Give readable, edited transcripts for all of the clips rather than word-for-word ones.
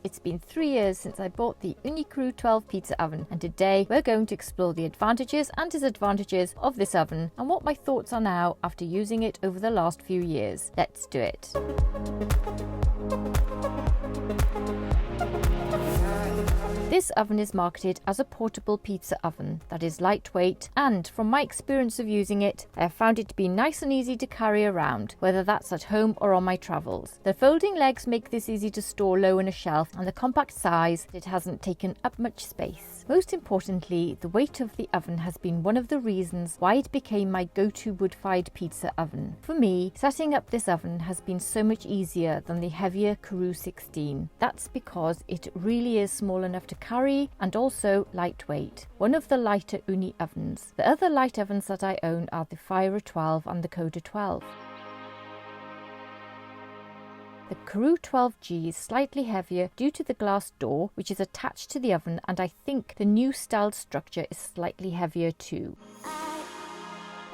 it's been 3 years since I bought the Ooni Karu 12 pizza oven, and today we're going to explore the advantages and disadvantages of this oven and what my thoughts are now after using it over the last few years. Let's do it. This oven is marketed as a portable pizza oven that is lightweight, and from my experience of using it, I have found it to be nice and easy to carry around, whether that's at home or on my travels. The folding legs make this easy to store low in a shelf, and the compact size, it hasn't taken up much space. Most importantly, the weight of the oven has been one of the reasons why it became my go-to wood-fired pizza oven. For me, setting up this oven has been so much easier than the heavier Karu 16. That's because it really is small enough to carry and also lightweight. One of the lighter Ooni ovens. The other light ovens that I own are the Fire 12 and the Koda 12. The Karu 12G is slightly heavier due to the glass door which is attached to the oven, and I think the new styled structure is slightly heavier too.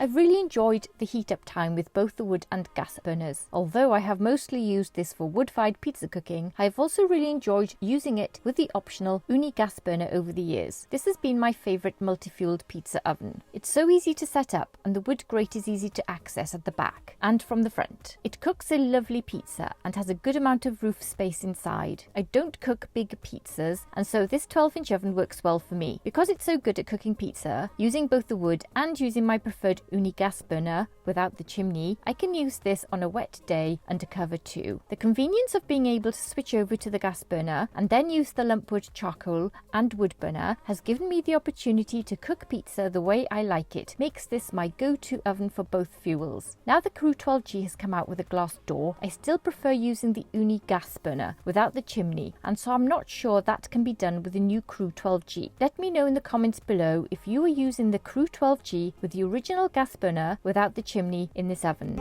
I've really enjoyed the heat up time with both the wood and gas burners. Although I have mostly used this for wood-fired pizza cooking, I have also really enjoyed using it with the optional Ooni gas burner over the years. This has been my favourite multi-fueled pizza oven. It's so easy to set up, and the wood grate is easy to access at the back and from the front. It cooks a lovely pizza and has a good amount of roof space inside. I don't cook big pizzas, and so this 12-inch oven works well for me. Because it's so good at cooking pizza, using both the wood and using my preferred Ooni gas burner without the chimney, I can use this on a wet day under cover too. The convenience of being able to switch over to the gas burner and then use the lumpwood charcoal and wood burner has given me the opportunity to cook pizza the way I like it. Makes this my go-to oven for both fuels. Now the Karu 12G has come out with a glass door, I still prefer using the Ooni gas burner without the chimney, and so I'm not sure that can be done with the new Karu 12G. Let me know in the comments below if you are using the Karu 12G with the original gas burner without the chimney in this oven.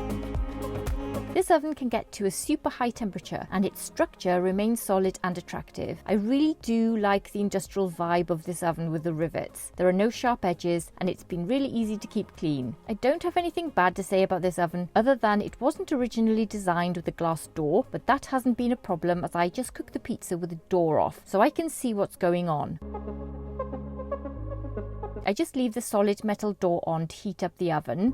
This oven can get to a super high temperature and its structure remains solid and attractive. I really do like the industrial vibe of this oven with the rivets. There are no sharp edges and it's been really easy to keep clean. I don't have anything bad to say about this oven other than it wasn't originally designed with a glass door, but that hasn't been a problem as I just cook the pizza with the door off so I can see what's going on. I just leave the solid metal door on to heat up the oven.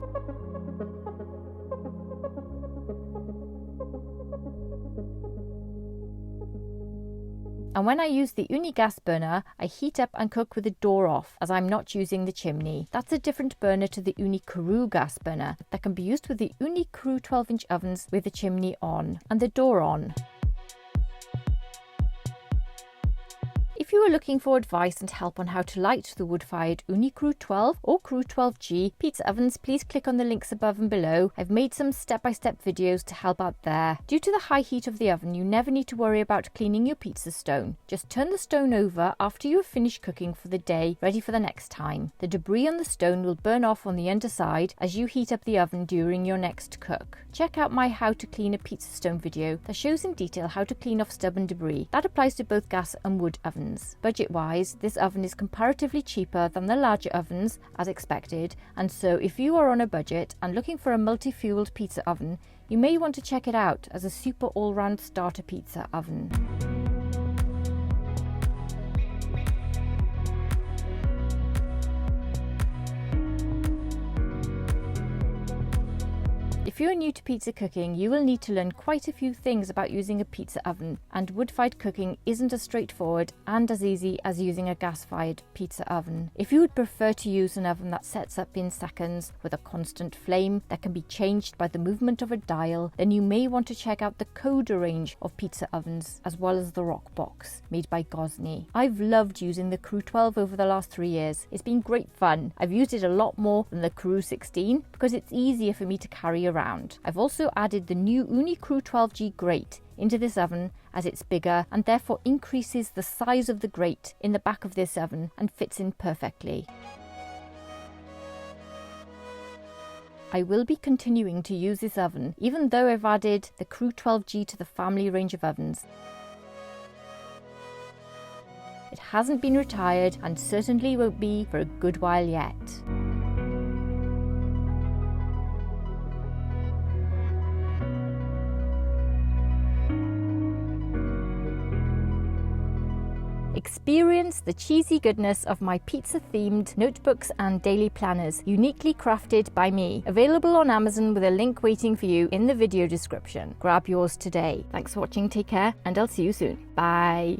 And when I use the Ooni gas burner, I heat up and cook with the door off as I'm not using the chimney. That's a different burner to the Ooni Karu gas burner that can be used with the Ooni Karu 12-inch ovens with the chimney on and the door on. If you are looking for advice and help on how to light the wood-fired Ooni Karu 12 or Karu 12G pizza ovens, please click on the links above and below. I've made some step-by-step videos to help out there. Due to the high heat of the oven, you never need to worry about cleaning your pizza stone. Just turn the stone over after you have finished cooking for the day, ready for the next time. The debris on the stone will burn off on the underside as you heat up the oven during your next cook. Check out my how to clean a pizza stone video that shows in detail how to clean off stubborn debris. That applies to both gas and wood ovens. Budget-wise, this oven is comparatively cheaper than the larger ovens as expected, and so if you are on a budget and looking for a multi-fueled pizza oven, you may want to check it out as a super all-round starter pizza oven. If you are new to pizza cooking, you will need to learn quite a few things about using a pizza oven, and wood-fired cooking isn't as straightforward and as easy as using a gas-fired pizza oven. If you would prefer to use an oven that sets up in seconds with a constant flame that can be changed by the movement of a dial, then you may want to check out the Koda range of pizza ovens, as well as the Rock Box, made by Gosney. I've loved using the Karu 12 over the last 3 years. It's been great fun. I've used it a lot more than the Karu 16 because it's easier for me to carry around. I've also added the new Ooni Karu 12G grate into this oven as it's bigger and therefore increases the size of the grate in the back of this oven and fits in perfectly. I will be continuing to use this oven even though I've added the Karu 12G to the family range of ovens. It hasn't been retired and certainly won't be for a good while yet. Experience the cheesy goodness of my pizza-themed notebooks and daily planners, uniquely crafted by me. Available on Amazon with a link waiting for you in the video description. Grab yours today. Thanks for watching, take care, and I'll see you soon. Bye.